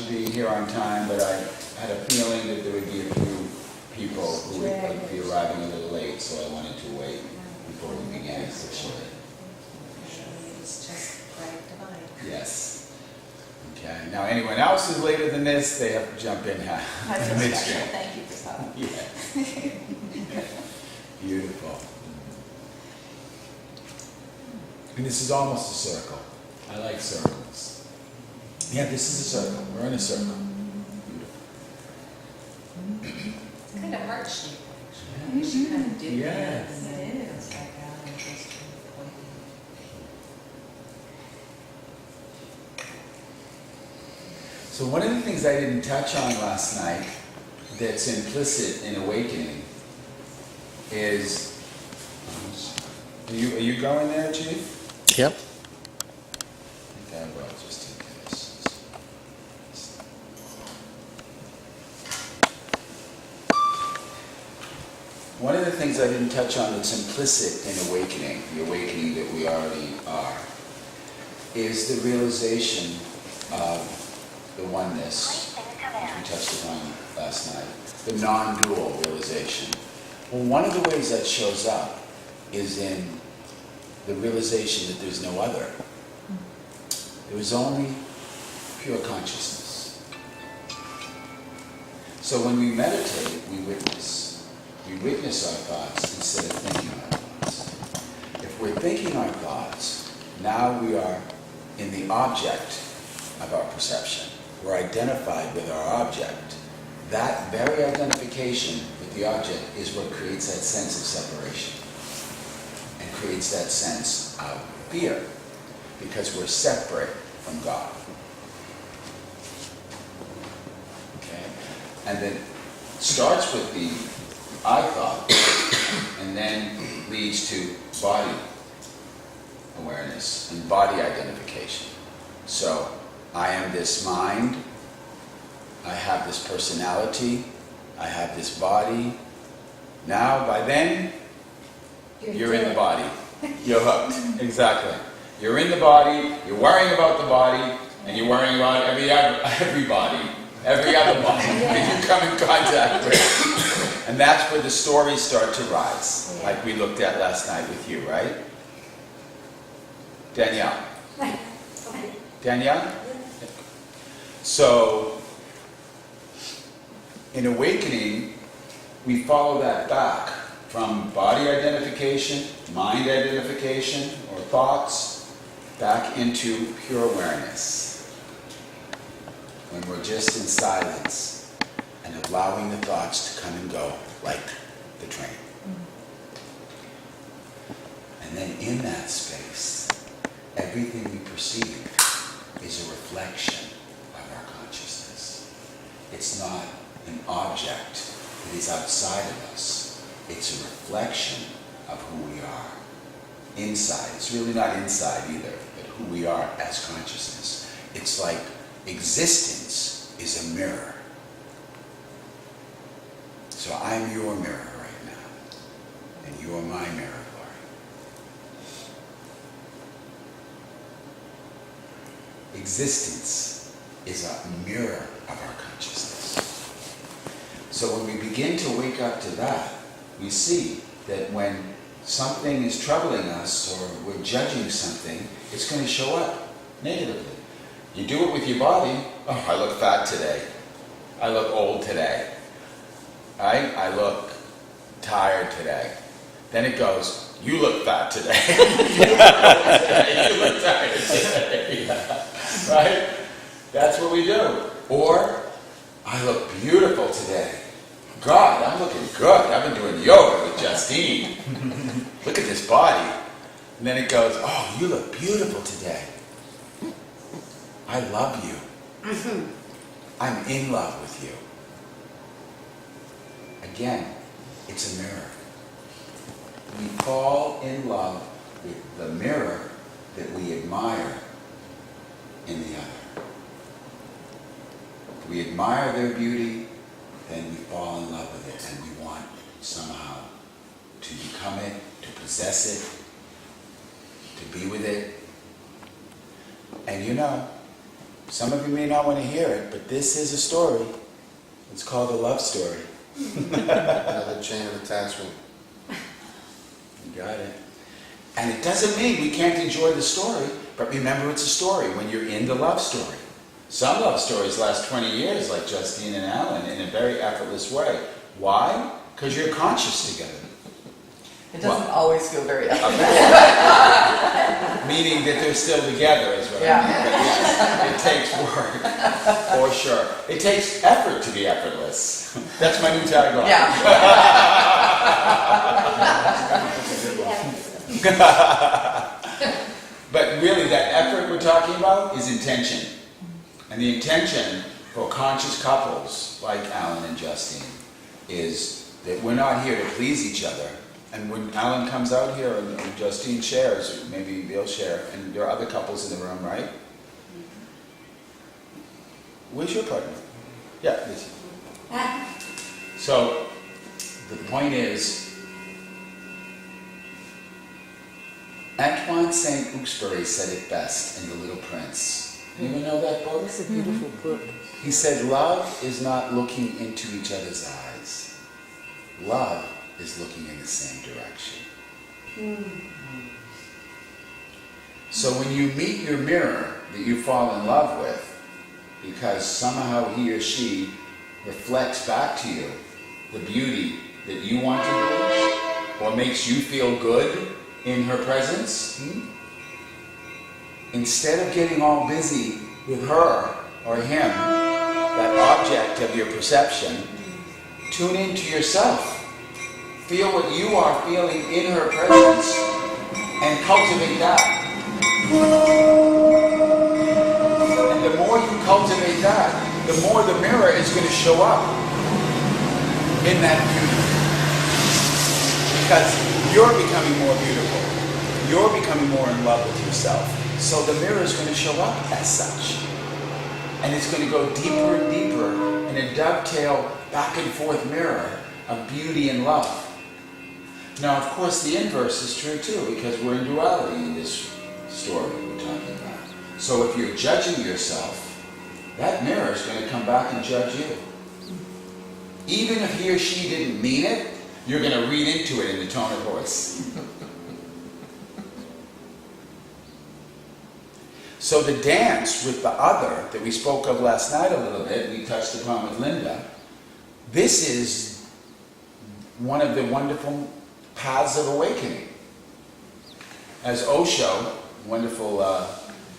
to be here on time, but I had a feeling that there would be a few people who would be arriving a little late, so I wanted to wait before we began officially. It's just quite divine. Yes. Okay. Now, anyone else who's later than this, they have to jump in midstream. Thank you, Prasad. Yeah. Beautiful. And this is almost a circle. I like circles. Yeah, this is a circle. We're in a circle. Beautiful. It's kind of heart-shaped, actually. You should kind of do Yes. that. It is. Like interesting, pointy. So one of the things I didn't touch on last night that's implicit in awakening is, are you going there, Chief? Yep. I think I will just take this. One of the things I didn't touch on that's implicit in awakening, the awakening that we already are, is the realization of the oneness, which we touched upon last night, the non-dual realization. Well, one of the ways that shows up is in the realization that there's no other. There is only pure consciousness. So when we meditate, we witness. We witness our thoughts instead of thinking our thoughts. If we're thinking our thoughts, now we are in the object of our perception. We're identified with our object. That very identification with the object is what creates that sense of separation and creates that sense of fear, because we're separate from God. Okay? And then starts with the I thought, and then leads to body awareness and body identification. So, I am this mind, I have this personality, I have this body. Now, by then, you're in the body. You're hooked. Exactly. You're in the body, you're worrying about the body, and you're worrying about every other body that you come in contact with. And that's where the stories start to rise, like we looked at last night with you, right? Danielle? Danielle? So, in awakening, we follow that back from body identification, mind identification, or thoughts, back into pure awareness. When we're just in silence and allowing the thoughts to come and go like the train. And then in that space, everything we perceive is a reflection of our consciousness. It's not an object that is outside of us. It's a reflection of who we are inside. It's really not inside either, but who we are as consciousness. It's like existence is a mirror. So I'm your mirror right now, and you are my mirror, Lori. Existence is a mirror of our consciousness. So when we begin to wake up to that, we see that when something is troubling us or we're judging something, it's going to show up negatively. You do it with your body. Oh, I look fat today. I look old today. Right? I look tired today. Then it goes, you look fat today. You look tired today. Right? That's what we do. Or, I look beautiful today. God, I'm looking good. I've been doing yoga with Justine. Look at this body. And then it goes, oh, you look beautiful today. I love you. I'm in love with you. Again, it's a mirror. We fall in love with the mirror that we admire in the other. If we admire their beauty, then we fall in love with it and we want somehow to become it, to possess it, to be with it. And you know, Some of you may not want to hear it, but this is a story. It's called a love story. Another chain of attachment. You got it. And it doesn't mean we can't enjoy the story, but remember it's a story when you're in the love story. Some love stories last 20 years, like Justine and Alan, in a very effortless way. Why? Because you're conscious together. It doesn't always feel very effortless. Meaning that they're still together is what I mean. But yes, it takes work, for sure. It takes effort to be effortless. That's my new tagline. But really, that effort we're talking about is intention. And the intention for conscious couples like Alan and Justine is that we're not here to please each other. And when Alan comes out here and Justine shares, maybe they'll share, and there are other couples in the room, right? Where's your partner? Yeah, this. So, the point is, Antoine St. Exupéry said it best in The Little Prince. Anyone know that book? It's a beautiful book. He said, love is not looking into each other's eyes. Love is looking in the same direction. So when you meet your mirror that you fall in love with, because somehow he or she reflects back to you the beauty that you want to be, or makes you feel good in her presence, instead of getting all busy with her or him, that object of your perception, tune into yourself. Feel what you are feeling in her presence and cultivate that. And the more you cultivate that, the more the mirror is going to show up in that beauty. Because you're becoming more beautiful. You're becoming more in love with yourself. So the mirror is going to show up as such. And it's going to go deeper and deeper in a dovetail back and forth mirror of beauty and love. Now, of course, the inverse is true too, because we're in duality in this story we're talking about. So if you're judging yourself, that mirror is going to come back and judge you. Even if he or she didn't mean it, you're going to read into it in the tone of voice. So the dance with the other that we spoke of last night a little bit, we touched upon with Linda, this is one of the wonderful paths of awakening. As Osho, wonderful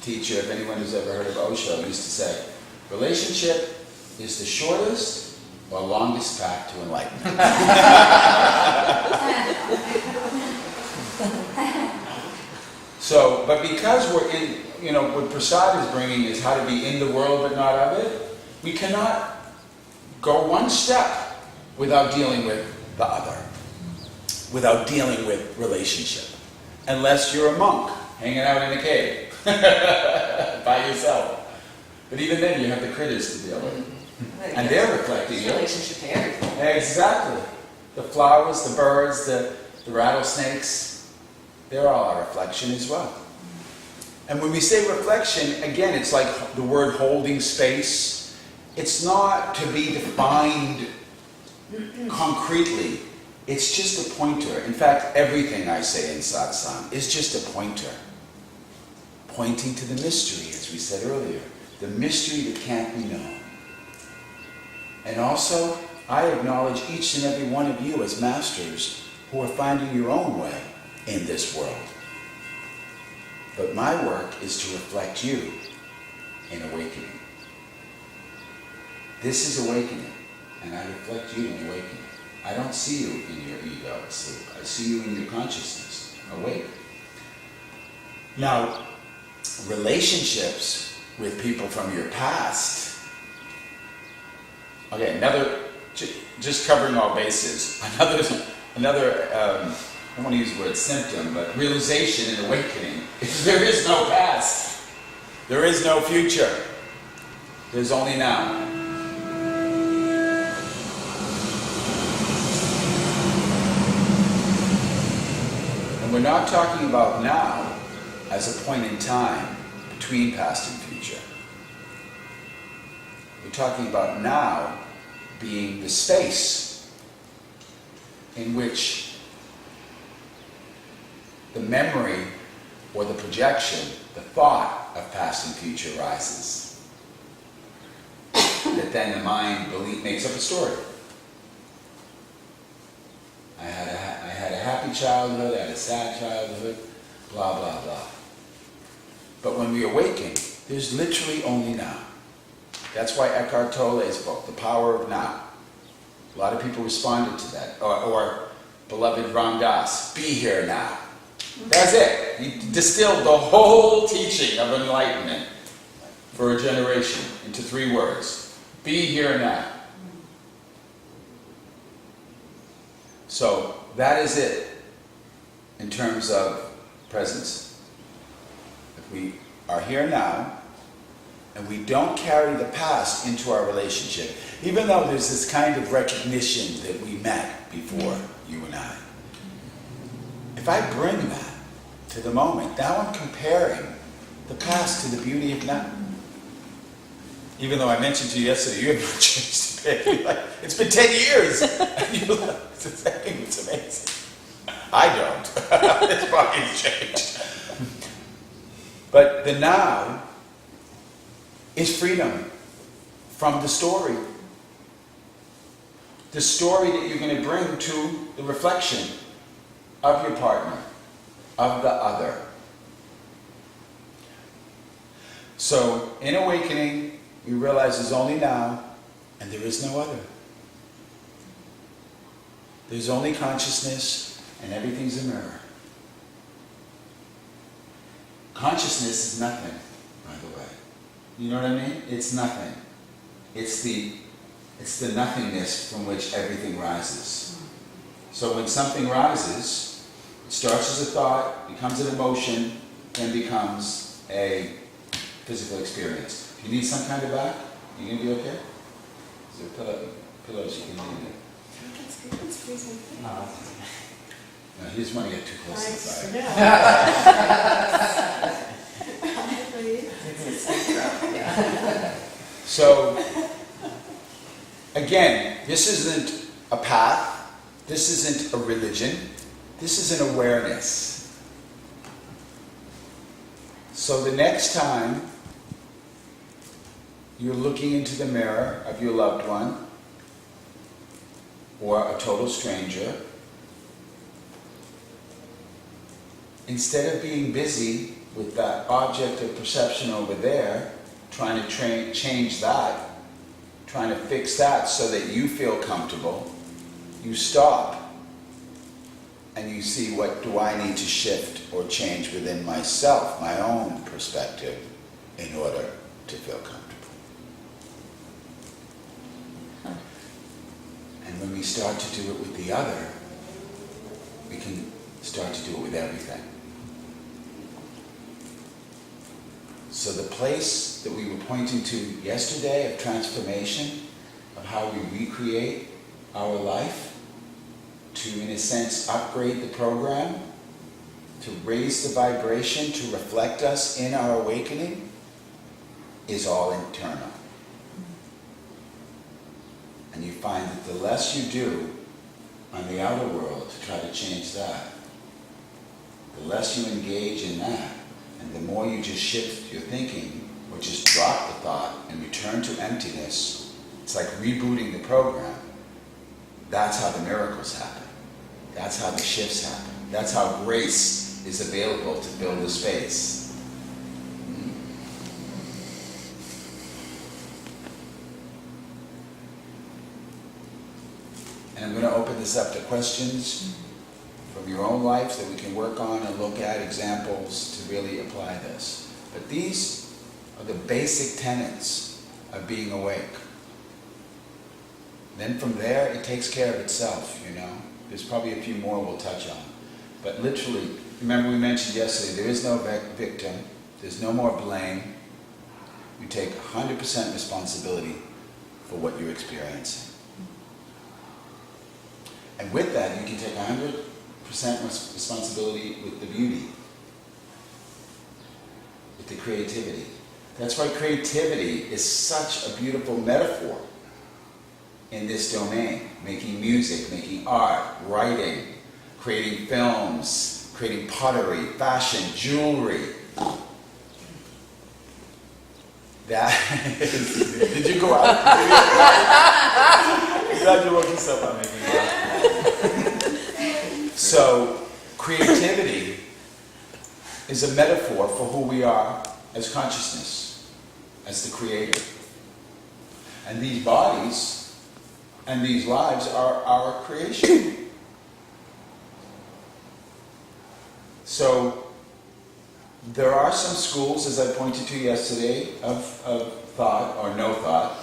teacher, if anyone has ever heard of Osho, used to say, relationship is the shortest or longest path to enlightenment. So, but because we're in, what Prasad is bringing is how to be in the world but not of it, we cannot go one step without dealing with the other, without dealing with relationship. Unless you're a monk hanging out in a cave by yourself. But even then you have the critters to deal with. And they're reflecting you. Relationship to everything. Exactly. The flowers, the birds, the rattlesnakes, they're all our reflection as well. And when we say reflection, again, it's like the word holding space. It's not to be defined concretely. It's just a pointer. In fact, everything I say in satsang is just a pointer. Pointing to the mystery, as we said earlier. The mystery that can't be known. And also, I acknowledge each and every one of you as masters who are finding your own way in this world. But my work is to reflect you in awakening. This is awakening, and I reflect you in awakening. I don't see you in your ego asleep. I see you in your consciousness, awake. Now, relationships with people from your past. Okay, just covering all bases. Another I don't want to use the word symptom, but realization and awakening is there is no past. There is no future. There's only now. And we're not talking about now as a point in time between past and future. we're talking about now being the space in which the memory or the projection, the thought of past and future rises. That then the mind makes up a story. I had a happy childhood, I had a sad childhood, blah, blah, blah. But when we awaken, there's literally only now. That's why Eckhart Tolle's book, The Power of Now. A lot of people responded to that. Or beloved Ram Dass, be here now. That's it. He distilled the whole teaching of enlightenment for a generation into 3 words. Be here now. So that is it in terms of presence. If we are here now, and we don't carry the past into our relationship, even though there's this kind of recognition that we met before, you and I. If I bring that to the moment, now I'm comparing the past to the beauty of now. Even though I mentioned to you yesterday, you haven't changed a bit. You're like, it's been 10 years. And you're like, it's the same, it's amazing. I don't. It's probably changed. But the now is freedom from the story. The story that you're going to bring to the reflection of your partner, of the other. So, in awakening, we realize there's only now, and there is no other. There's only consciousness, and everything's a mirror. Consciousness is nothing, by the way. You know what I mean? It's nothing. It's the nothingness from which everything rises. So when something rises, it starts as a thought, becomes an emotion, then becomes a physical experience. If you need some kind of back, you gonna be okay? Is there pillows you can lay in? You can squeeze them. No, he doesn't want to get too close inside. So, again, this isn't a path, this isn't a religion, this is an awareness. So the next time you're looking into the mirror of your loved one, or a total stranger, instead of being busy with that object of perception over there, trying to change that, trying to fix that so that you feel comfortable, you stop and you see, what do I need to shift or change within myself, my own perspective, in order to feel comfortable. And when we start to do it with the other, we can start to do it with everything. So the place that we were pointing to yesterday of transformation, of how we recreate our life, to, in a sense, upgrade the program, to raise the vibration, to reflect us in our awakening, is all internal. And you find that the less you do on the outer world to try to change that, the less you engage in that, and the more you just shift your thinking, or just drop the thought and return to emptiness, it's like rebooting the program. That's how the miracles happen. That's how the shifts happen. That's how grace is available to fill the space. And I'm going to open this up to questions from your own life that we can work on and look at examples to really apply this. But these are the basic tenets of being awake. Then from there, it takes care of itself, you know. There's probably a few more we'll touch on. But literally, remember we mentioned yesterday, there is no victim, there's no more blame. You take 100% responsibility for what you're experiencing. And with that, you can take 100% responsibility with the beauty, with the creativity. That's why creativity is such a beautiful metaphor in this domain. Making music, making art, writing, creating films, creating pottery, fashion, jewelry. That is, did you go out? Glad you woke yourself up making laugh. So, creativity is a metaphor for who we are as consciousness, as the creator. And these bodies and these lives are our creation. So, there are some schools, as I pointed to yesterday, of thought or no thought,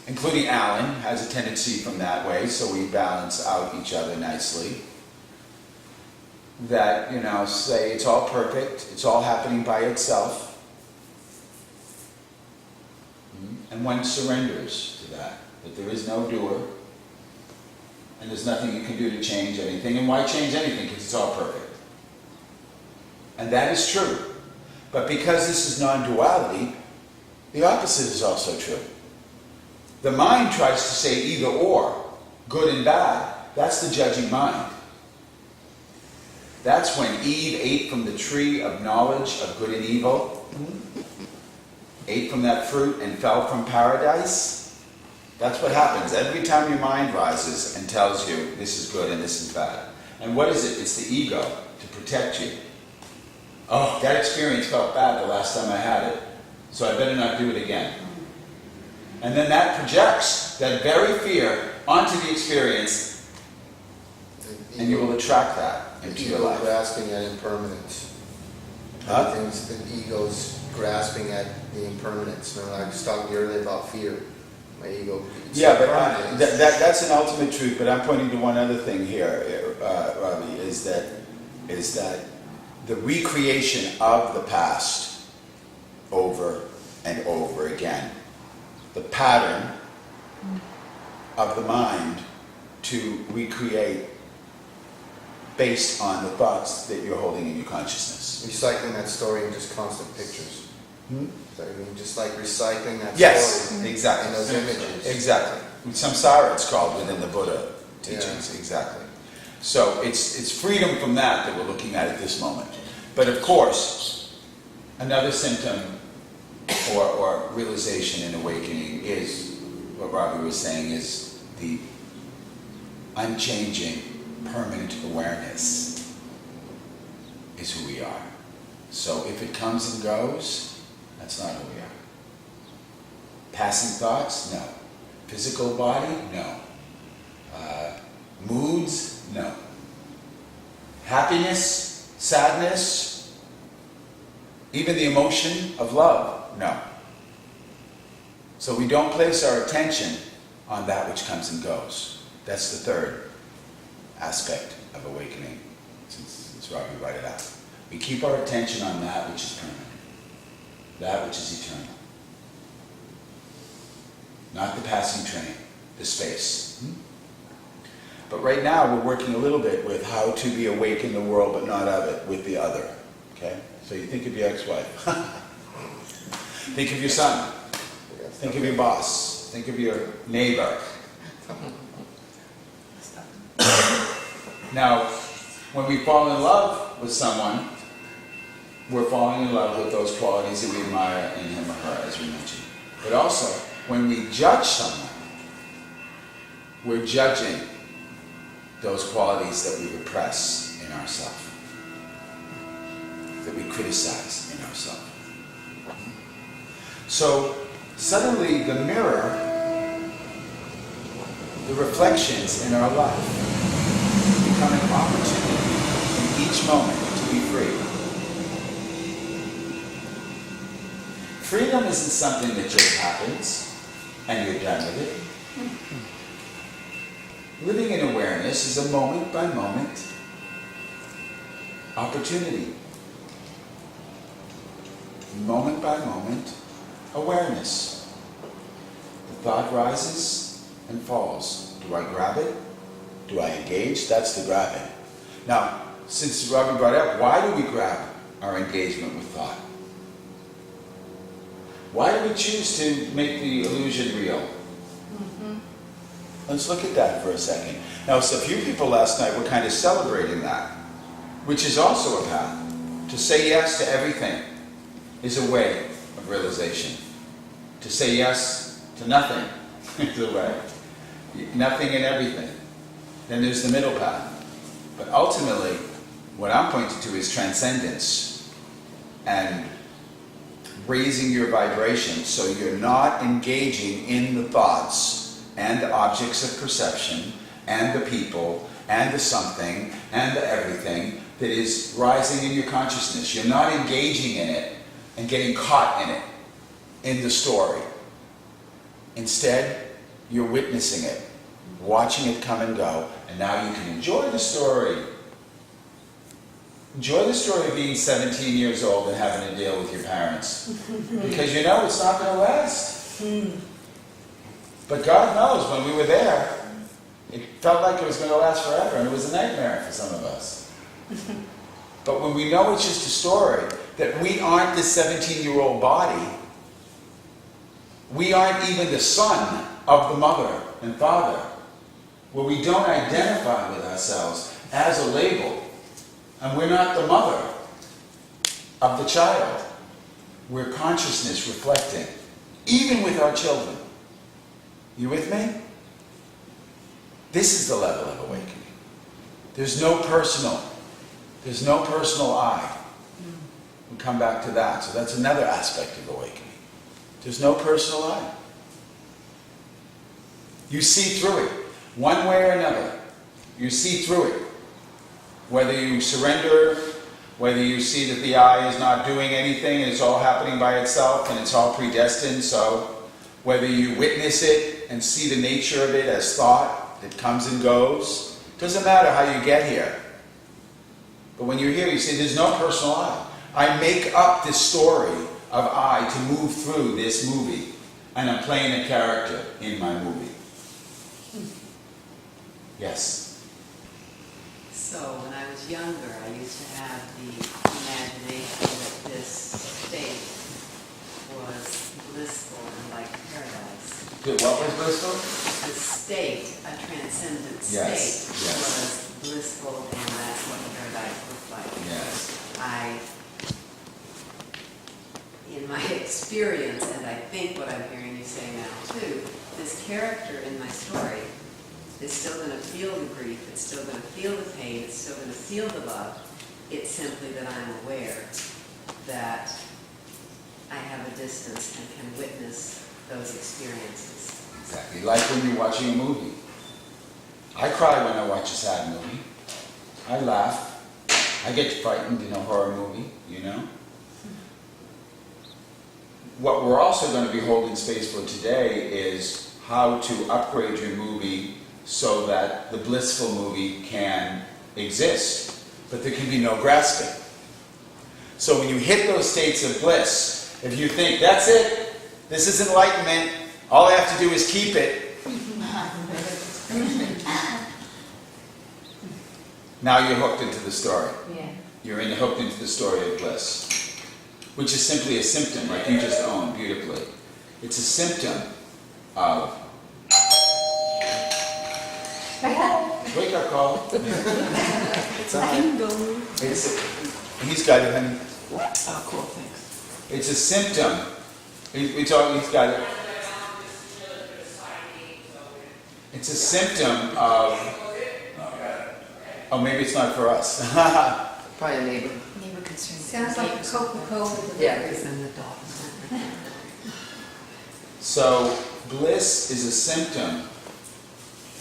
including Alan has a tendency from that way, so we balance out each other nicely. That, say it's all perfect, it's all happening by itself. And one surrenders to that there is no doer, and there's nothing you can do to change anything. And why change anything? Because it's all perfect. And that is true. But because this is non-duality, the opposite is also true. The mind tries to say either or, good and bad. That's the judging mind. That's when Eve ate from the tree of knowledge of good and evil, ate from that fruit and fell from paradise. That's what happens every time your mind rises and tells you this is good and this is bad. And what is it? It's the ego to protect you. Oh, that experience felt bad the last time I had it, so I better not do it again. And then that projects that very fear onto the experience, and you will attract that into your life. Grasping at impermanence. Huh? Things, the ego's grasping at the impermanence. Remember, I was talking earlier about fear. My ego. Yeah, but that's an ultimate truth. But I'm pointing to one other thing here, Ravi, is that the recreation of the past over and over again, the pattern of the mind to recreate based on the thoughts that you're holding in your consciousness. Recycling that story in just constant pictures. Is that what you mean? Just like recycling that Yes, story exactly. in those images. Exactly. Samsara it's called within the Buddha teachings, Yeah. exactly. So it's freedom from that we're looking at this moment. But of course, another symptom or realization and awakening is, what Ravi was saying, is the unchanging, permanent awareness is who we are. So if it comes and goes, that's not who we are. Passing thoughts? No. Physical body? No. Moods? No. Happiness? Sadness? Even the emotion of love? No. So we don't place our attention on that which comes and goes. That's the third aspect of awakening, since Robbie brought it out. We keep our attention on that which is permanent, that which is eternal. Not the passing train, the space. But right now we're working a little bit with how to be awake in the world but not of it, with the other. Okay? So you think of your ex-wife. Think of your son. Think of your boss. Think of your neighbor. Now, when we fall in love with someone, we're falling in love with those qualities that we admire in him or her, as we mentioned. But also, when we judge someone, we're judging those qualities that we repress in ourselves, that we criticize in ourselves. So, suddenly the mirror, the reflections in our life, become an opportunity in each moment to be free. Freedom isn't something that just happens and you're done with it. Living in awareness is a moment by moment opportunity. Moment by moment awareness. The thought rises and falls. Do I grab it? Do I engage? That's the grabbing. Now, since Robbie brought up, why do we grab our engagement with thought? Why do we choose to make the illusion real? Let's look at that for a second. Now, so a few people last night were kind of celebrating that, which is also a path. To say yes to everything is a way of realization. To say yes to nothing is a way. Nothing and everything. Then there's the middle path. But ultimately, what I'm pointing to is transcendence and raising your vibration so you're not engaging in the thoughts and the objects of perception and the people and the something and the everything that is rising in your consciousness. You're not engaging in it and getting caught in it, in the story. Instead, you're witnessing it, watching it come and go, and now you can enjoy the story. Enjoy the story of being 17 years old and having to deal with your parents. Because you know it's not going to last. But God knows when we were there, it felt like it was going to last forever, and it was a nightmare for some of us. But when we know it's just a story, that we aren't the 17-year-old body, we aren't even the son of the mother and father, where we don't identify with ourselves as a label, and we're not the mother of the child. We're consciousness reflecting, even with our children. You with me? This is the level of awakening. There's no personal I. We come back to that. So that's another aspect of awakening. There's no personal I. You see through it, one way or another. You see through it. Whether you surrender, whether you see that the I is not doing anything and it's all happening by itself and it's all predestined, so whether you witness it and see the nature of it as thought that comes and goes, doesn't matter how you get here. But when you're here, you see there's no personal I. I make up this story of I to move through this movie, and I'm playing a character in my movie. Yes? So when I was younger, I used to have the imagination that this state was blissful and like paradise. What was blissful? The state, a transcendent state, Yes, yes. was blissful, and that's what paradise looked like. Yes. In my experience, and I think what I'm hearing you say now too, this character in my story is still going to feel the grief, it's still going to feel the pain, it's still going to feel the love. It's simply that I'm aware that I have a distance and can witness those experiences. Exactly. Like when you're watching a movie. I cry when I watch a sad movie. I laugh. I get frightened in a horror movie, you know? What we're also going to be holding space for today is how to upgrade your movie so that the blissful movie can exist, but there can be no grasping. So when you hit those states of bliss, if you think, that's it, this is enlightenment, all I have to do is keep it, now you're hooked into the story. Yeah. You're hooked into the story of bliss, which is simply a symptom, like you just owned beautifully. It's a symptom of wake up call. It's he's got it, honey. Oh, cool, thanks. It's a symptom. He's got it. It's a symptom of. Oh, maybe it's not for us. Probably a neighbor. Neighbor concern. Sounds like a Coca-Cola. Yeah, because then the dog. So bliss is a symptom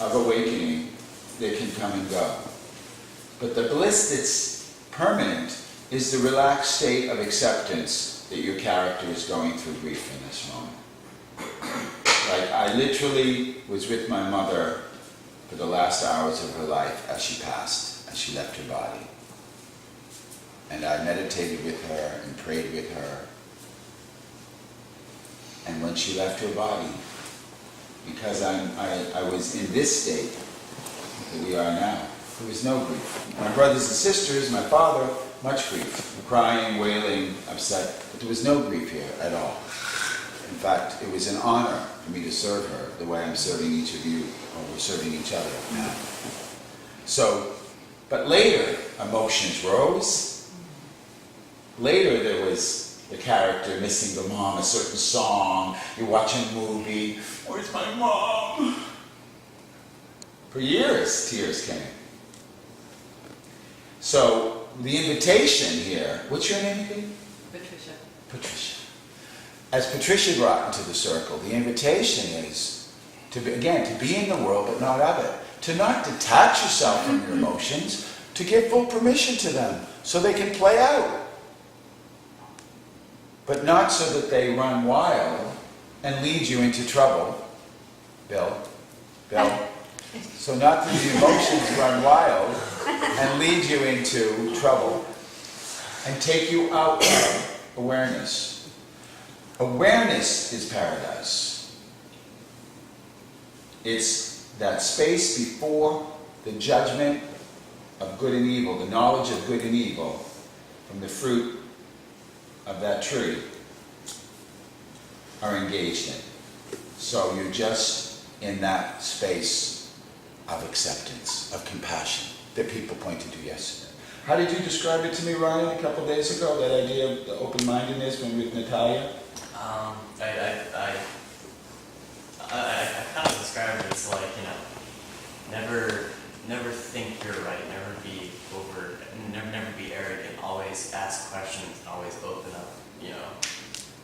of awakening that can come and go. But the bliss that's permanent is the relaxed state of acceptance that your character is going through grief in this moment. Like I literally was with my mother for the last hours of her life as she passed, as she left her body. And I meditated with her and prayed with her. And when she left her body, because I was in this state that we are now, there was no grief. My brothers and sisters, my father, much grief. Crying, wailing, upset. But there was no grief here at all. In fact, it was an honor for me to serve her the way I'm serving each of you, or we're serving each other now. So, but later, emotions rose. Later, there was the character missing the mom, a certain song, you're watching a movie, where's my mom? For years, tears came. So, the invitation here, what's your name again? Patricia. Patricia. As Patricia brought into the circle, the invitation is to be, again, to be in the world but not of it. To not detach yourself from your emotions, to give full permission to them so they can play out. But not so that they run wild and lead you into trouble. Bill? So not that the emotions run wild and lead you into trouble and take you out of awareness. Awareness is paradise. It's that space before the judgment of good and evil, the knowledge of good and evil from the fruit of that tree are engaged in. So you're just in that space of acceptance, of compassion that people pointed to yesterday. How did you describe it to me, Ryan, a couple days ago, that idea of the open-mindedness when with Natalia? I kind of describe it as like, never think you're right, never be arrogant, always ask questions, always open up,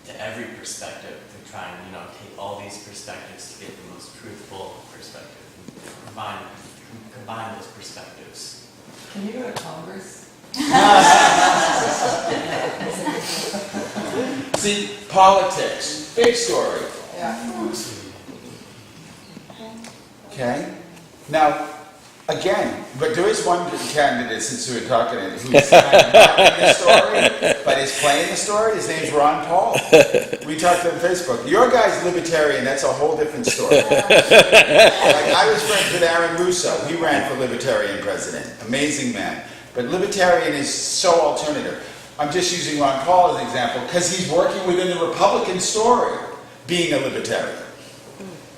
to every perspective, to try and, take all these perspectives to get the most truthful perspective, combine those perspectives. Can you go to Congress? See, politics, big story. Yeah. Okay? Now, again, but there is one candidate, since we were talking, who's kind of not in the story, but is playing the story. His name's Ron Paul. We talked on Facebook. Your guy's libertarian, that's a whole different story. Like, I was friends with Aaron Russo. He ran for Libertarian president. Amazing man. But Libertarian is so alternative. I'm just using Ron Paul as an example because he's working within the Republican story, being a libertarian.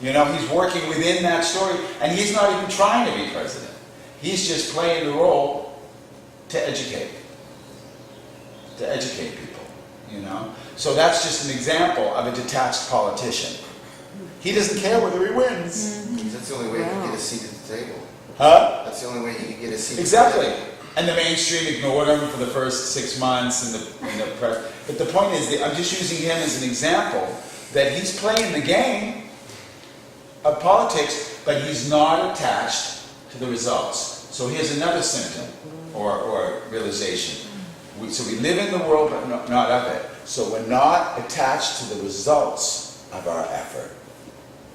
He's working within that story, and he's not even trying to be president. He's just playing the role to educate people, So that's just an example of a detached politician. He doesn't care whether he wins. That's the only way you can get a seat at the table. Huh? That's the only way you can get a seat Exactly. at the table. And the mainstream ignored him for the first 6 months, and the press. But the point is, that I'm just using him as an example that he's playing the game of politics, but he's not attached to the results. So here's another symptom or realization. So we live in the world, but not of it. So we're not attached to the results of our effort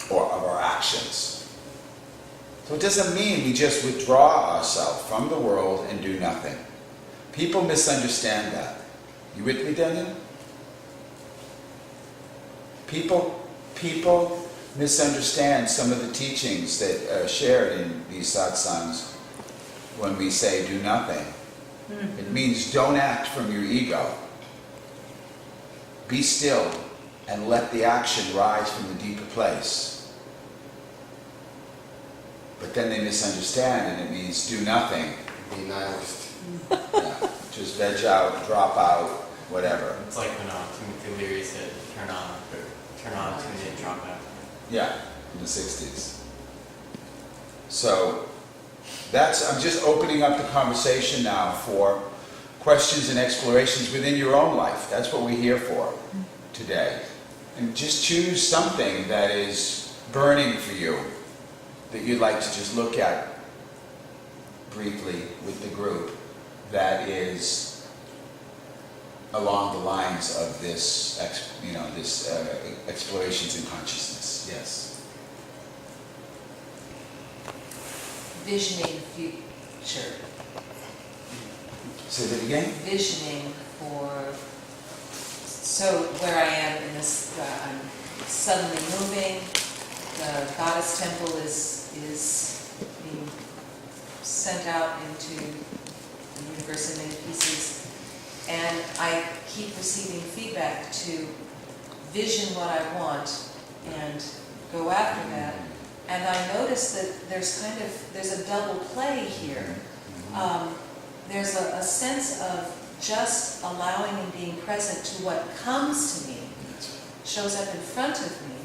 or of our actions. So it doesn't mean we just withdraw ourselves from the world and do nothing. People misunderstand that. You with me, Daniel? People misunderstand some of the teachings that are shared in these satsangs when we say do nothing. Mm-hmm. It means don't act from your ego. Be still and let the action rise from the deeper place. But then they misunderstand, and it means do nothing. Be nihilist. Yeah. Just veg out, drop out, whatever. It's like when Timothy Leary said, turn on, tune in, drop out. Yeah, in the 60s. So I'm just opening up the conversation now for questions and explorations within your own life. That's what we're here for today. And just choose something that is burning for you, that you'd like to just look at briefly with the group, that is along the lines of this, explorations in consciousness. Yes. Visioning the future. Say that again? Visioning so where I am in this, I'm suddenly moving, the goddess temple is being sent out into the universe in many pieces, and I keep receiving feedback to vision what I want and go after that. And I notice that there's a double play here. There's a sense of just allowing and being present to what comes to me, shows up in front of me.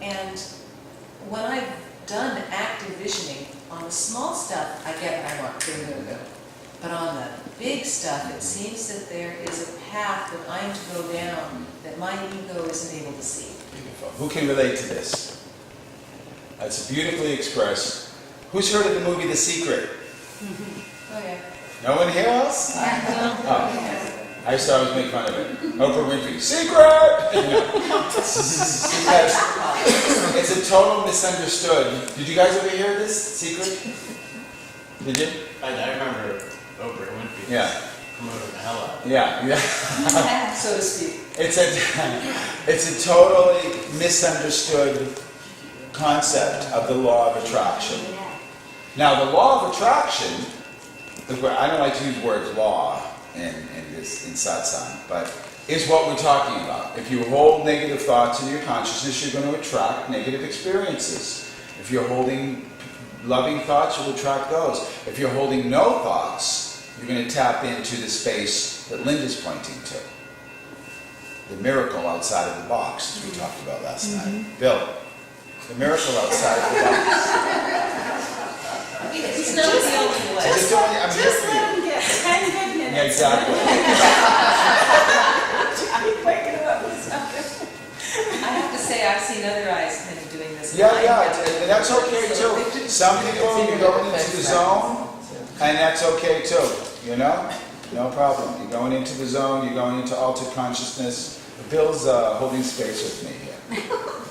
And when I've done active visioning, on the small stuff, I get what I want, go. But on the big stuff, it seems that there is a path that I'm to go down that my ego isn't able to see. Beautiful. Who can relate to this? That's beautifully expressed. Who's heard of the movie The Secret? Okay. No one here else? Oh. I used to always make fun of it. Oprah Winfrey, secret! Because it's a total misunderstood. Did you guys ever hear this, Secret? Did you? I remember Oprah Winfrey promoting the hell out of it. Yeah. So to speak. It's a totally misunderstood concept of the law of attraction. Now, the law of attraction, I don't like to use the word law in satsang, but is what we're talking about. If you hold negative thoughts in your consciousness, you're going to attract negative experiences. If you're holding loving thoughts, you'll attract those. If you're holding no thoughts, you're going to tap into the space that Linda's pointing to. The miracle outside of the box, as we talked about last night. Bill, the miracle outside of the box. It's not the only way. I'm here for you. Yeah, exactly. I have to say, I've seen other eyes kind of doing this. Yeah, and that's okay too. Some people, you're going into the zone, and that's okay too, you know? No problem. You're going into the zone, you're going into altered consciousness. Bill's holding space with me here.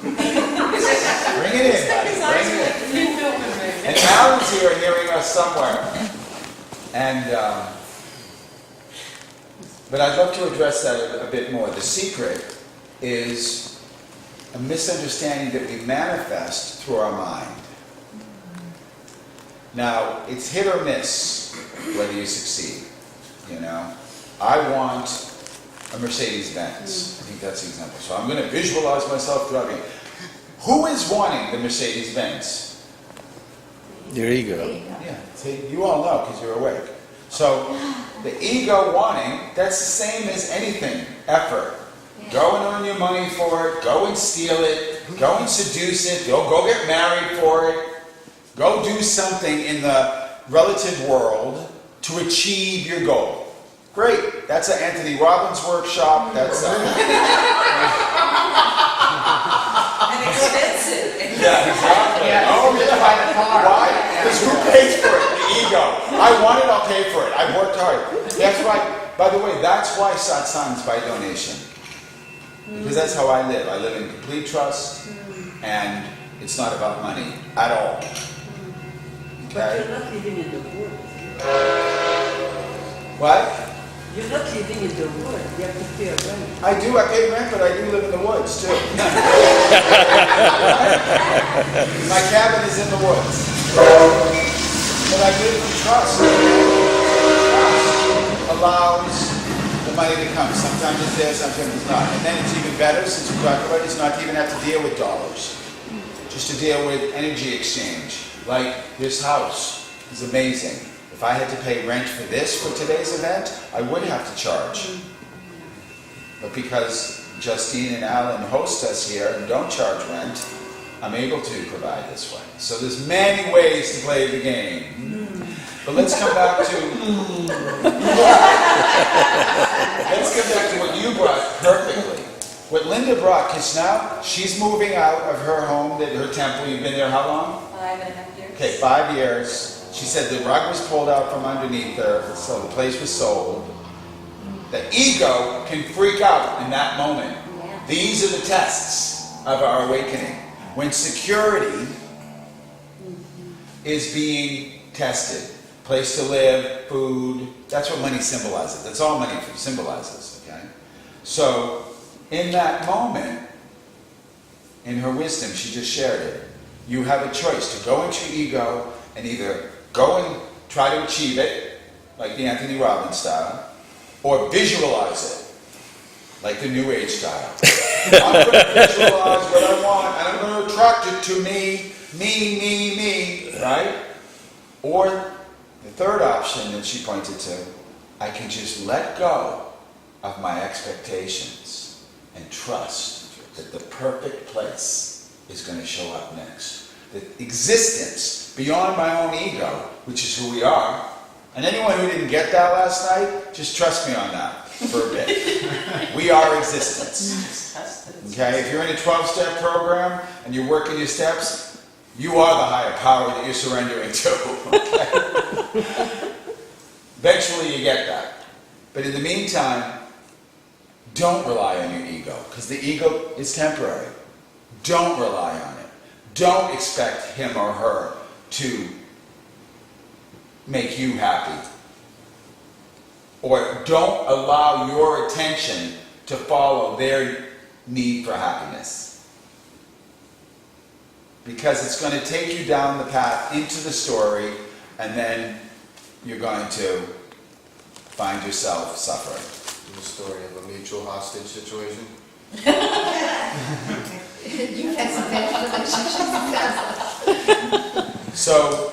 Bring it in, buddy. Bring it in. And Alan's here hearing us somewhere. And, but I'd love to address that a bit more. The secret is a misunderstanding that we manifest through our mind. Now, it's hit or miss whether you succeed, you know. I want a Mercedes-Benz. I think that's the example. So I'm going to visualize myself driving. Who is wanting the Mercedes-Benz? There you go. Yeah, see, you all know because you're awake. So the ego wanting, that's the same as anything, effort. Go and earn your money for it, go and steal it, go and seduce it, go get married for it, go do something in the relative world to achieve your goal. Great, that's an Anthony Robbins workshop, that's And expensive. yeah, exactly. Yeah, Oh, just yeah. buy the car. Why? Because who pays for it? The ego. I want it, I'll pay for it. I've worked hard. That's why, by the way, that's why satsang is by donation. Because that's how I live. I live in complete trust, and it's not about money at all. Okay? You're not living in the woods. What? You're not living in the woods. You have to pay a rent. I do, I pay rent, but I do live in the woods, too. My cabin is in the woods. But I live in trust. Trust allows the money to come. Sometimes it's there, sometimes it's not. And then it's even better, since we talked about it, it's not to even have to deal with dollars. Just to deal with energy exchange. Like this house is amazing. If I had to pay rent for this for today's event, I would have to charge. But because Justine and Alan host us here and don't charge rent, I'm able to provide this way. So there's many ways to play the game. But let's come back to what you brought perfectly. What Linda brought, because now she's moving out of her home, her temple. You've been there how long? 5.5 years. Okay, 5 years. She said the rug was pulled out from underneath her, so the place was sold. The ego can freak out in that moment. These are the tests of our awakening. When security is being tested, place to live, food, that's what money symbolizes. That's all money symbolizes, okay? So, in that moment, in her wisdom, she just shared it. You have a choice to go into your ego and either go and try to achieve it, like the Anthony Robbins style, or visualize it. like the New Age style. I'm going to visualize what I want, and I'm going to attract it to me, right? Or the third option that she pointed to, I can just let go of my expectations and trust that the perfect place is going to show up next. That existence beyond my own ego, which is who we are, and anyone who didn't get that last night, just trust me on that for a bit. We are existence. Okay, if you're in a 12-step program and you're working your steps, you are the higher power that you're surrendering to. Okay? Eventually you get that. But in the meantime, don't rely on your ego, because the ego is temporary. Don't rely on it. Don't expect him or her to make you happy. Or don't allow your attention to follow their need for happiness. Because it's going to take you down the path into the story, and then you're going to find yourself suffering. The story of a mutual hostage situation. You've had some bad relationships. So,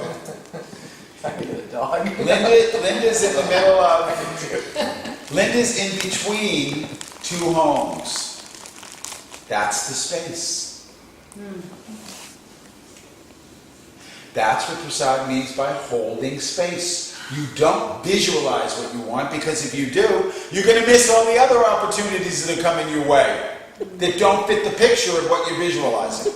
Linda's in the middle of, Linda's in between two homes. That's the space. That's what Prasad means by holding space. You don't visualize what you want, because if you do, you're going to miss all the other opportunities that are coming your way that don't fit the picture of what you're visualizing.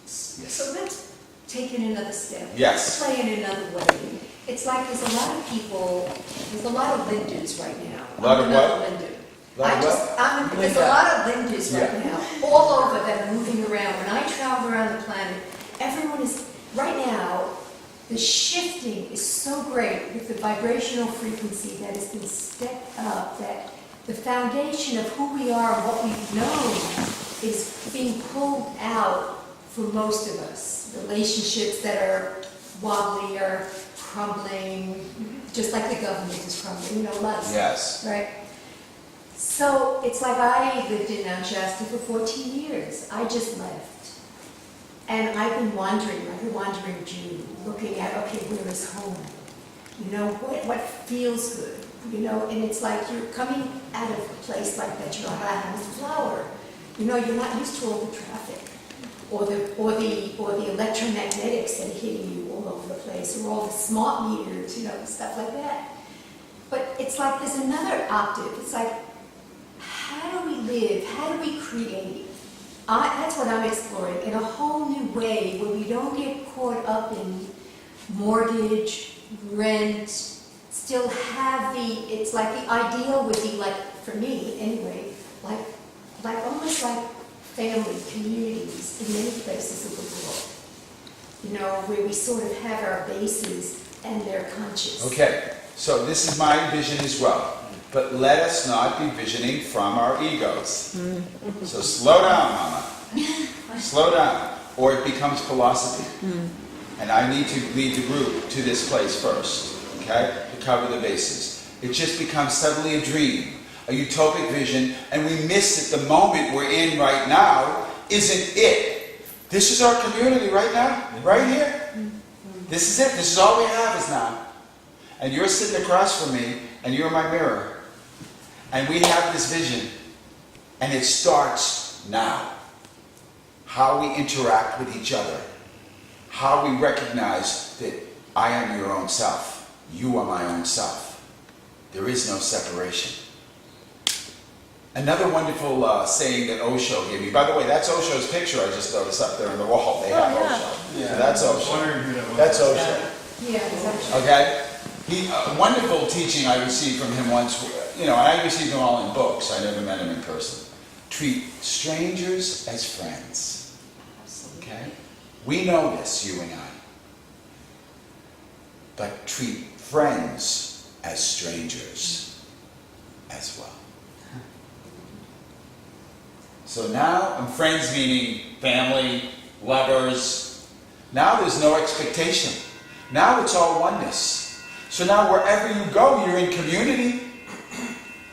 So let's take it another step. Yes. Play it another way. It's like there's a lot of people, there's a lot of Lindas right now. A lot of I'm what? another Linda. Lot of what? There's a lot of Lindas right Yeah. now, all over that are moving around. When I travel around the planet, everyone is, right now, the shifting is so great with the vibrational frequency that has been stepped up, that the foundation of who we are and what we've known is being pulled out for most of us. Relationships that are wobbly or crumbling, just like the government is crumbling, life. Yes. Right? So it's like I lived in Mount Shasta for 14 years. I just left. And I've been wandering, like a wandering Jew, looking at, okay, where is home? What feels good? And it's like you're coming out of a place like that, you're a hothouse flower. You're not used to all the traffic, or the electromagnetics that are hitting you all over the place, or all the smart meters, stuff like that. But it's like there's another octave. It's like, how do we live? How do we create? That's what I'm exploring, in a whole new way, where we don't get caught up in mortgage, rent, still have it's like the ideal would be like, for me anyway, like almost like family, communities in many places of the world, where we sort of have our bases and they're conscious. Okay, so this is my vision as well. But let us not be visioning from our egos. So slow down, Mama. Slow down, or it becomes philosophy. And I need to lead the group to this place first, okay, to cover the bases. It just becomes suddenly a dream, a utopic vision, and we miss that the moment we're in right now isn't it. This is our community right now, right here. This is it. This is all we have is now. And you're sitting across from me, and you're my mirror. And we have this vision, and it starts now. How we interact with each other. How we recognize that I am your own self. You are my own self. There is no separation. Another wonderful saying that Osho gave me. By the way, that's Osho's picture I just noticed up there on the wall. They have Osho. Yeah. So that's Osho. That's Osho. Yeah, exactly. Okay? A wonderful teaching I received from him once, and I received them all in books. I never met him in person. Treat strangers as friends. Okay? We know this, you and I. But treat friends as strangers as well. So now, and friends meaning family, lovers. Now there's no expectation. Now it's all oneness. So now wherever you go, you're in community.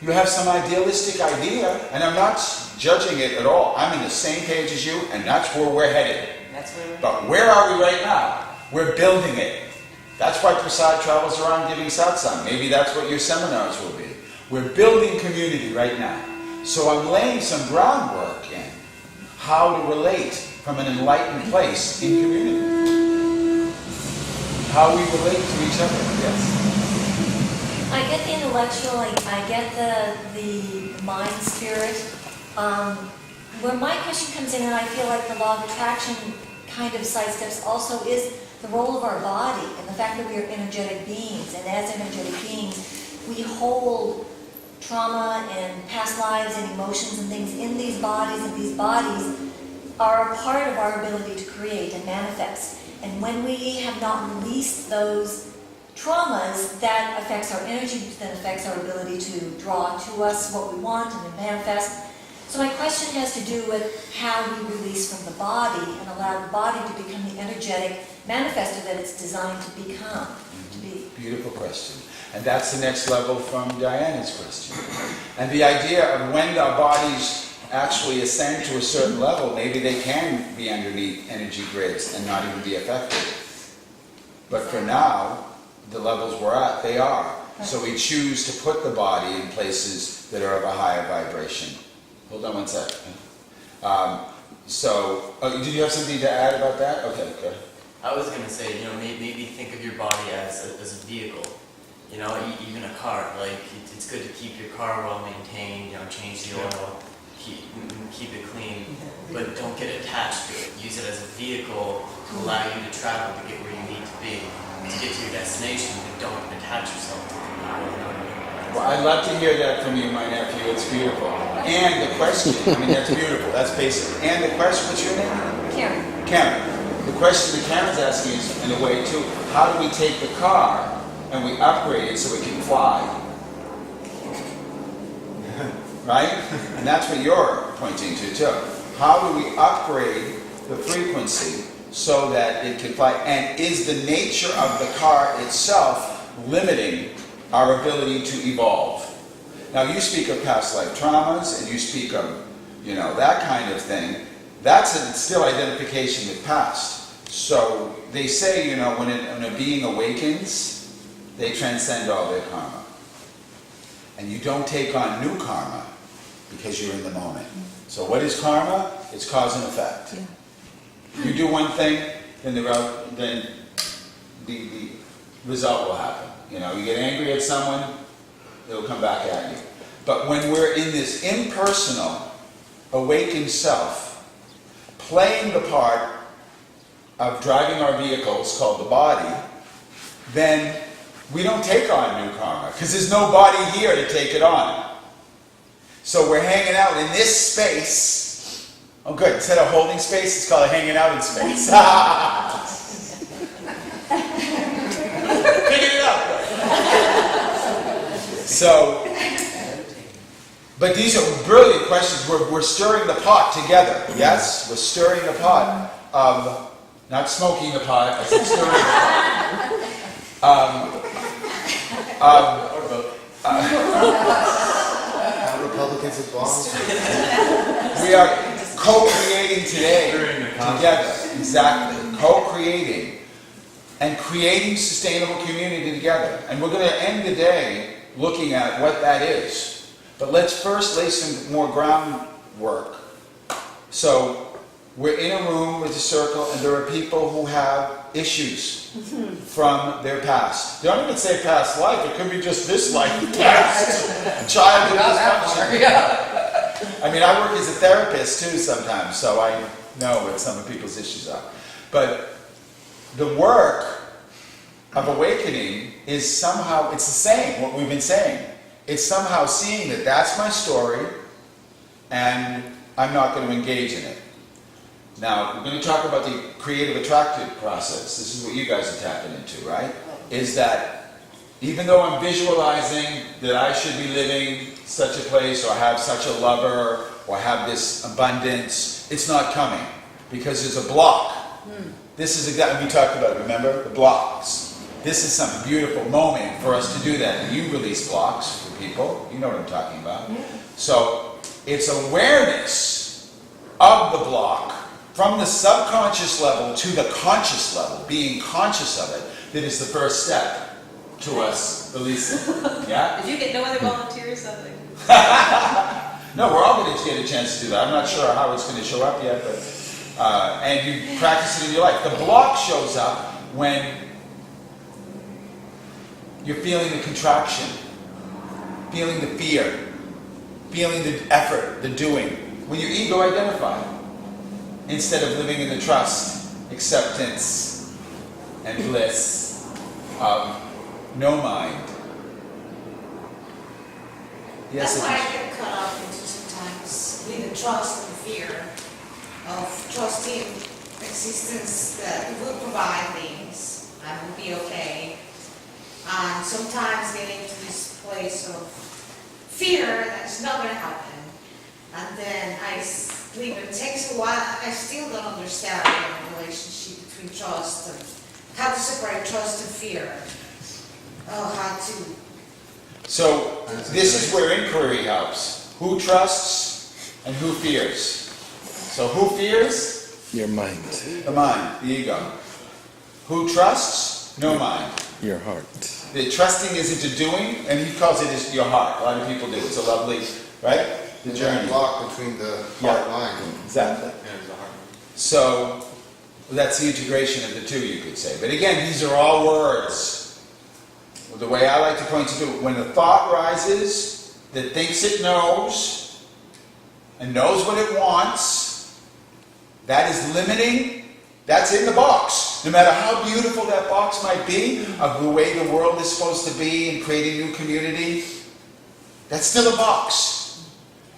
You have some idealistic idea, and I'm not judging it at all. I'm in the same page as you, and that's where we're headed. That's where we're. But where are we right now? We're building it. That's why Prasad travels around giving satsang. Maybe that's what your seminars will be. We're building community right now. So I'm laying some groundwork in how to relate from an enlightened place in community. How we relate to each other, yes. I get the intellectual, I get the mind spirit. Where my question comes in, and I feel like the law of attraction kind of sidesteps also, is the role of our body and the fact that we are energetic beings. And as energetic beings, we hold trauma and past lives and emotions and things in these bodies, and these bodies are a part of our ability to create and manifest. And when we have not released those traumas, that affects our energy, which then affects our ability to draw to us what we want and then manifest. So my question has to do with how we release from the body and allow the body to become the energetic manifester that it's designed to become, to be. Beautiful question. And that's the next level from Diana's question. And the idea of when our bodies actually ascend to a certain level, maybe they can be underneath energy grids and not even be affected. But for now, the levels we're at, they are. So we choose to put the body in places that are of a higher vibration. Hold on one sec. Did you have something to add about that? Okay, good. I was gonna say, maybe think of your body as a vehicle. Even a car. Like it's good to keep your car well maintained. Change the oil, keep it clean, but don't get attached to it. Use it as a vehicle to allow you to travel to get where you need to be, to get to your destination. But don't attach yourself to it. Well, I'd love to hear that from you, my nephew. It's beautiful. And the question, that's beautiful. That's basic. And the question, what's your name? Karen. Karen. The question that Karen's asking is, in a way, too, how do we take the car and we upgrade it so it can fly? Right? And that's what you're pointing to, too. How do we upgrade the frequency so that it can fly? And is the nature of the car itself limiting our ability to evolve? Now, you speak of past life traumas, and you speak of, that kind of thing. That's still identification with past. So they say, when a being awakens, they transcend all their karma. And you don't take on new karma because you're in the moment. So what is karma? It's cause and effect. Yeah. You do one thing, then the result will happen. You get angry at someone, it'll come back at you. But when we're in this impersonal, awakened self, playing the part of driving our vehicles called the body, then we don't take on new karma because there's no body here to take it on. So we're hanging out in this space. Oh good, instead of holding space, it's called hanging out in space. Figured it out. So, but these are brilliant questions. We're stirring the pot together. Yes? We're stirring the pot of, not smoking the pot, I said stirring the pot. Republicans and bombs. We are co-creating today together. Exactly. Co-creating. And creating sustainable community together. And we're going to end the day looking at what that is. But let's first lay some more groundwork. So we're in a room with a circle, and there are people who have issues from their past. They don't even say past life. It could be just this life, past childhood dysfunction. I work as a therapist too sometimes, so I know what some of people's issues are. But the work of awakening is somehow, it's the same, what we've been saying. It's somehow seeing that that's my story, and I'm not going to engage in it. Now, we're going to talk about the creative attractive process. This is what you guys are tapping into, right? Is that even though I'm visualizing that I should be living such a place, or have such a lover, or have this abundance, it's not coming because there's a block. This is exactly, we talked about it, remember? The blocks. This is some beautiful moment for us to do that. And you release blocks for people. You know what I'm talking about. Yeah. So it's awareness of the block from the subconscious level to the conscious level, being conscious of it, that is the first step to us releasing. Yeah? If you get no other volunteers, I think. No, we're all going to get a chance to do that. I'm not sure how it's going to show up yet, but and you practice it in your life. The block shows up when you're feeling the contraction, feeling the fear, feeling the effort, the doing. When you ego identify, instead of living in the trust, acceptance, and bliss of no mind. Yes, That's why I it get caught up into sometimes with the trust and fear of trusting existence that it will provide things, I will be okay. And sometimes getting to this place of fear that it's not going to happen. And then it takes a while. I still don't understand the relationship between trust and how to separate trust and fear. Oh, how to. So this is where inquiry helps. Who trusts and who fears? So who fears? Your mind, The mind, the ego. Who trusts? No mind. your heart. The trusting isn't a doing, and he calls it your heart. A lot of people do. It's a lovely, right? The There's journey. that block between the Yeah. heart line. Exactly. So that's the integration of the two, you could say. But again, these are all words. The way I like to point to it, when the thought rises that thinks it knows and knows what it wants, that is limiting. That's in the box. No matter how beautiful that box might be, of the way the world is supposed to be and creating new community, that's still a box.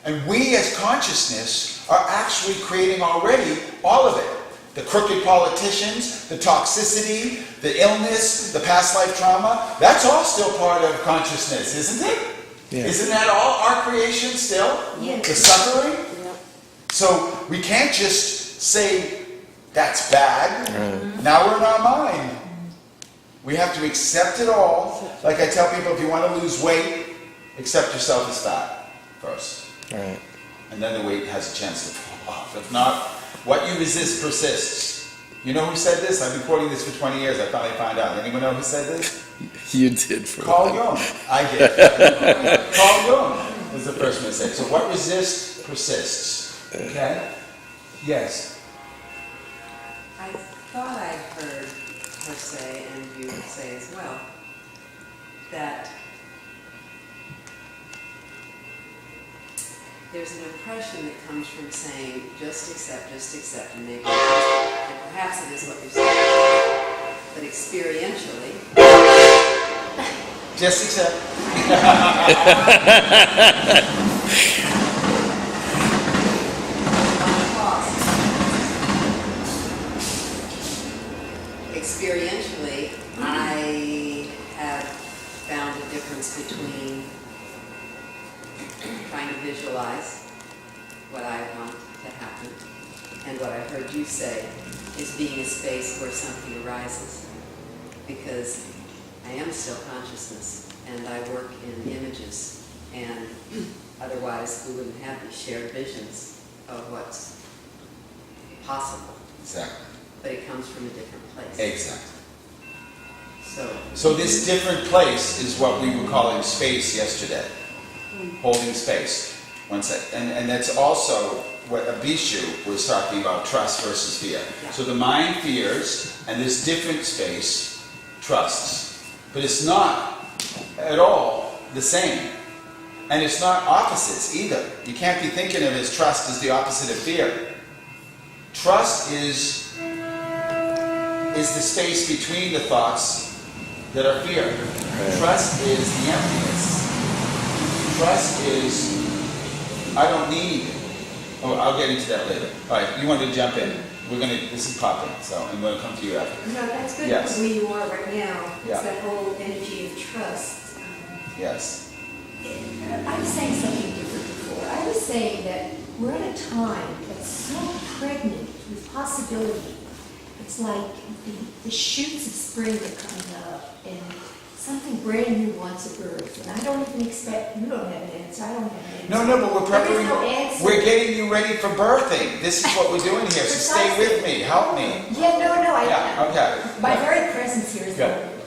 And we as consciousness are actually creating already all of it. The crooked politicians, the toxicity, the illness, the past life trauma, that's all still part of consciousness, isn't it? Yeah. Isn't that all our creation still? Yes. The suffering? So we can't just say, that's bad. Right. Now we're in our mind. We have to accept it all. Like I tell people, if you want to lose weight, accept yourself as fat first. Right. And then the weight has a chance to fall off. If not, what you resist persists. You know who said this? I've been quoting this for 20 years. I finally found out. Anyone know who said this? You did for Carl that. Jung. I did. Carl Jung was the first one to say it. So what resists persists. Okay? Yes. I thought I heard her say, and you say as well, that there's an impression that comes from saying, just accept, and maybe, and perhaps it is what you're saying, but experientially, Just accept. experientially, I have found a difference between trying to visualize what I want to happen and what I heard you say is being a space where something arises. Because I am still consciousness and I work in images, and otherwise we wouldn't have these shared visions of what's possible. Exactly. But it comes from a different place. Exactly. So this different place is what we were calling space yesterday. Holding space. One sec. And that's also what Abhishu was talking about, trust versus fear. Yeah. So the mind fears, and this different space trusts. But it's not at all the same. And it's not opposites either. You can't be thinking of it as trust as the opposite of fear. Trust is the space between the thoughts that are fear. Right. Trust is the emptiness. Trust is, I don't need. Oh, I'll get into that later. All right, you want to jump in? This is popping, so I'm going to come to you after. No, that's good. Yes. Where you are right now, Yeah. it's that whole energy of trust. Yes. I was saying something different before. I was saying that we're at a time that's so pregnant with possibility. It's like the shoots of spring are coming up, and something brand new wants a birth, and I don't even expect, you don't have an answer, I don't have an answer. No, but we're There is preparing, no answer. we're getting you ready for birthing. This is what we're doing here, so stay with me, help me. Yeah, no, Yeah, okay. my very presence here is Good. important.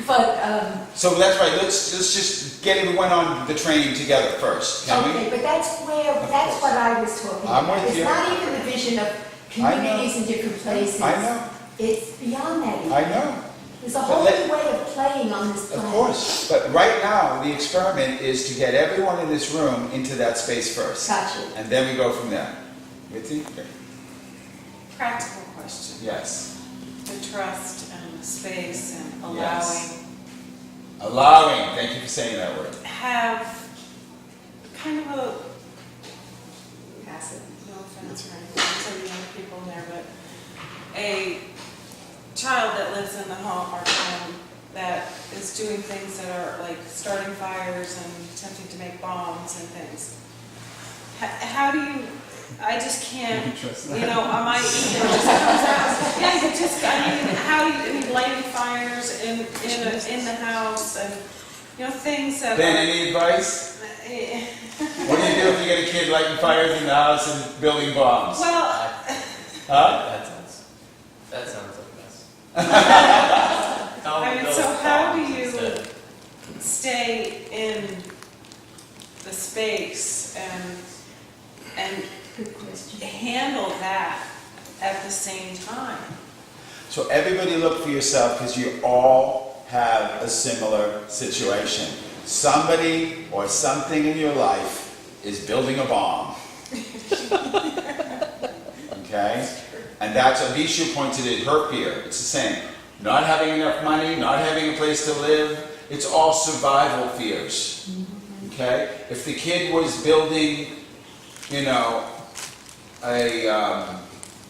But, So that's right, let's just get everyone on the train together first, can we? okay, but that's what I was talking I'm about. with It's you. not even the vision of communities in different places. I know, It's beyond that. even. I know. There's a whole let- new way of playing on this Of planet. course, but right now, the experiment is to get everyone in this room into that space first. Gotcha. And then we go from there. Mitzi? Okay. Practical question. Yes. The trust and the space and Yes. Allowing, thank you for saying that word. have kind of a, Passive. no offense or anything to the young people in there, but a child that lives in the home or home that is doing things that are like starting fires and attempting to make bombs and things. How do you, I just can't, on my ego just comes out. Yeah, you just, I mean, how do you, lighting fires in the house and, things that Ben, are. any advice? What do you do if you get a kid lighting fires in the house and building bombs? Well, Huh? That sounds like a mess. I mean, so how do you stay in the space and Good question. handle that at the same time? So everybody look for yourself because you all have a similar situation. Somebody or something in your life is building a bomb. Okay? And that's, Abishu pointed it, her fear. It's the same. Not having enough money, not having a place to live. It's all survival fears. Okay? If the kid was building, a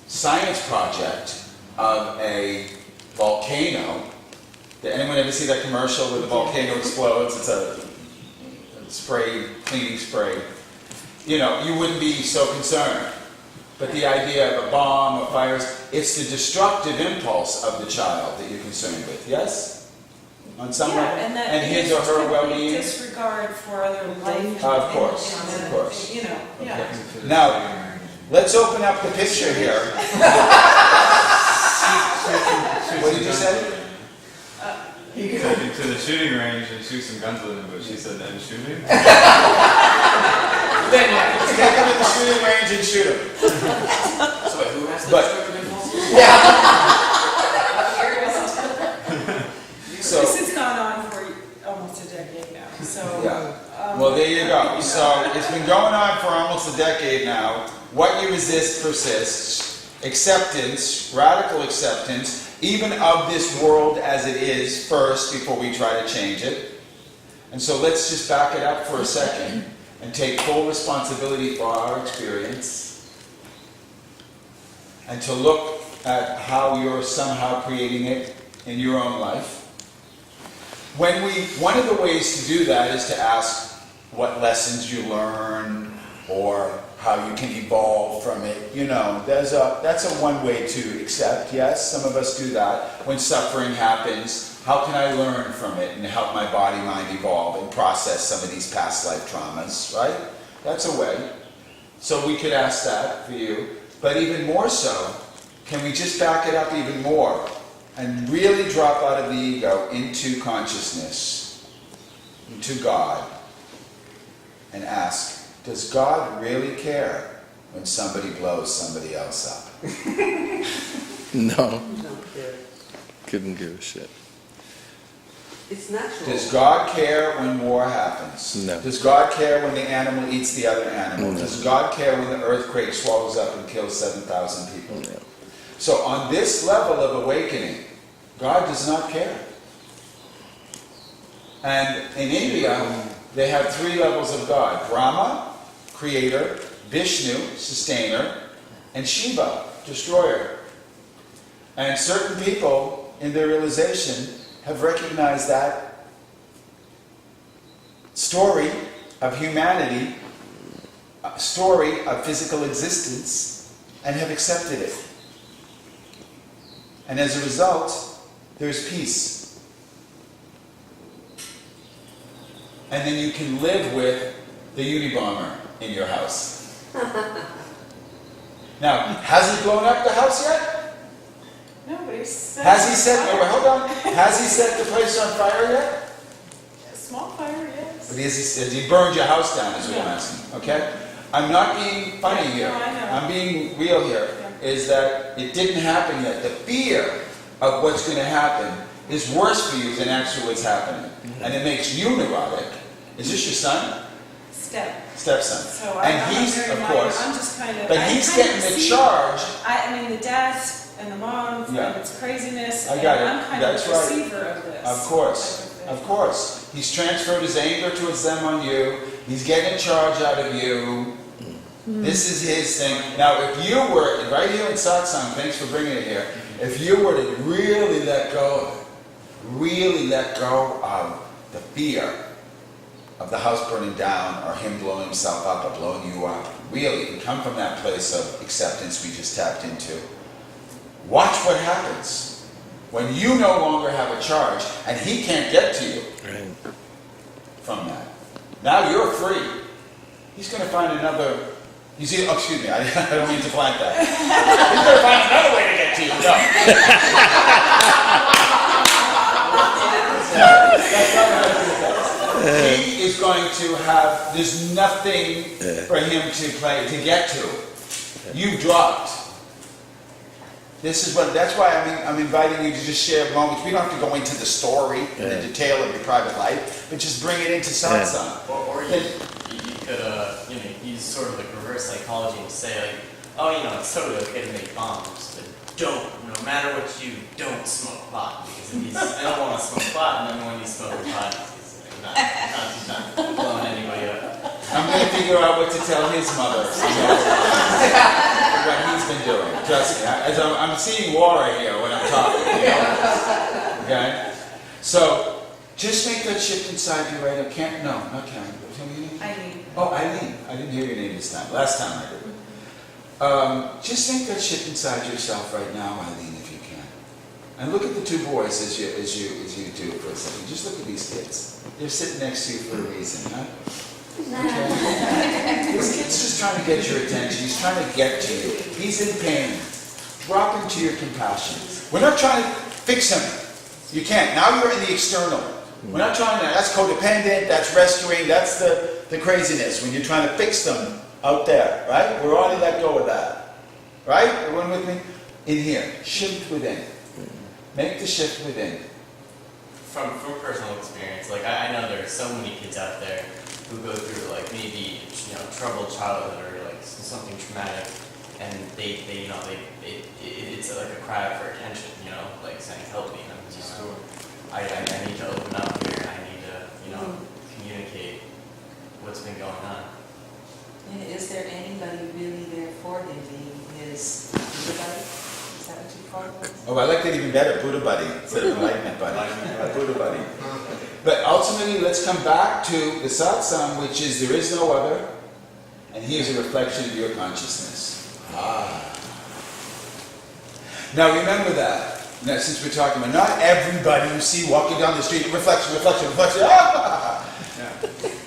science project of a volcano. Did anyone ever see that commercial where the volcano explodes? It's a spray, cleaning spray. You wouldn't be so concerned. But the idea of a bomb, of fires, it's the destructive impulse of the child that you're concerned with, yes? On some level? and that And his or her well-being? disregard for other life. Of course, of course. Yeah. Now, let's open up the picture here. What did you say? Take him to the shooting range and shoot some guns with him, but she said, and shooting? Take him to the shooting range and shoot him. So wait, who has the But- destructive impulse? So, This has gone on for almost a decade now, so. yeah. Well, there you go. So, it's been going on for almost a decade now. What you resist persists. Acceptance, radical acceptance, even of this world as it is first before we try to change it. And so let's just back it up for a second and take full responsibility for our experience and to look at how you're somehow creating it in your own life. One of the ways to do that is to ask what lessons you learn or how you can evolve from it. That's a one way to accept, yes, some of us do that. When suffering happens, how can I learn from it and help my body, mind evolve and process some of these past life traumas, right? That's a way. So we could ask that for you. But even more so, can we just back it up even more and really drop out of the ego into consciousness, into God, and ask, does God really care when somebody blows somebody else up? No, You don't care. couldn't give a shit. It's natural. Does God care when war happens? No. Does God care when the animal eats the other animal? No. Does God care when the earthquake swallows up and kills 7,000 people? No. So on this level of awakening, God does not care. And in India, they have 3 levels of God. Brahma, creator, Vishnu, sustainer, and Shiva, destroyer. And certain people, in their realization, have recognized that story of humanity, a story of physical existence, and have accepted it. And as a result, there's peace. and then you can live with the Unabomber in your house. Now, has he blown up the house yet? Nobody said. Has he set, wait, hold on, has he set the place on fire yet? A small fire, yes. But has he burned your house down, is what I'm asking, okay? I'm not being funny here. No, I know. I'm being real here. Is that it didn't happen yet. The fear of what's going to happen is worse for you than actually what's happening. And it makes you neurotic. Is this your son? Stepson. So And I'm he's, very of minor. course, I'm just kind of. but I he's kind of getting the see- charge. I mean, the dads and the moms Yeah. and it's craziness. I got it. And I'm kind That's of right. a receiver of this. Of course, type of of thing. course. He's transferred his anger towards them on you. He's getting a charge out of you. This is his thing. Now, if you were, right here in satsang, thanks for bringing it here, if you were to really let go of the fear of the house burning down or him blowing himself up or blowing you up, really, and come from that place of acceptance we just tapped into, watch what happens when you no longer have a charge and he can't get to you from that. Now you're free. He's going to find another. You see, oh, excuse me, I don't mean to plant that. He's going to find another way to get to you. No. He is going to have, there's nothing for him to get to. You've dropped. This is what, that's why I'm inviting you to just share moments. We don't have to go into the story and the detail of your private life, but just bring it into satsang. Or you could, use sort of like reverse psychology and say like, oh, it's totally okay to make bombs, but no matter what you do, don't smoke pot. Because I don't want to smoke pot, and then when you smoke pot, he's not blowing anybody up. I'm going to figure out what to tell his mother. What he's been doing. Trust me. As I'm seeing Laura here when I'm talking. Okay? So, just make that shift inside you right now. No, not Karen. Tell me your name. Eileen. Oh, Eileen. I didn't hear your name this time. Last time I did. Just make that shift inside yourself right now, Eileen, if you can. And look at the two boys as you do it for a second. Just look at these kids. They're sitting next to you for a reason, huh? Okay. This kid's just trying to get your attention. He's trying to get to you. He's in pain. Drop into your compassion. We're not trying to fix him. You can't. Now you're in the external. We're not trying to, that's codependent, that's rescuing, that's the craziness when you're trying to fix them out there, right? We're already let go of that. Right? Everyone with me? In here. Shift within. Make the shift within. From personal experience, like I know there are so many kids out there who go through like maybe troubled childhood or like something traumatic, and it's like a cry for attention, like saying help me, and I'm just I need to open up here, I need to communicate what's been going on. And is there anybody really there for him, being his Buddha buddy? Is that what you call it? Oh, I like that even better, Buddha buddy, instead of enlightenment buddy. Buddha buddy. But ultimately, let's come back to the satsang, which is there is no other, and he is a reflection of your consciousness. Now remember that. Now, since we're talking about not everybody you see walking down the street, reflection.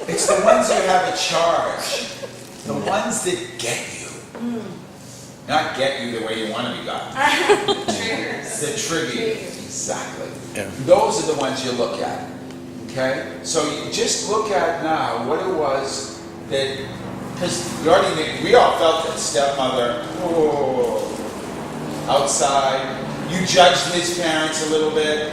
It's the ones who have a charge, the ones that get you. Not get you the way you want to be gotten. Triggers. The trigger, exactly. Yeah. Those are the ones you look at. Okay? So you just look at now what it was that, because we all felt that stepmother, outside, you judged his parents a little bit.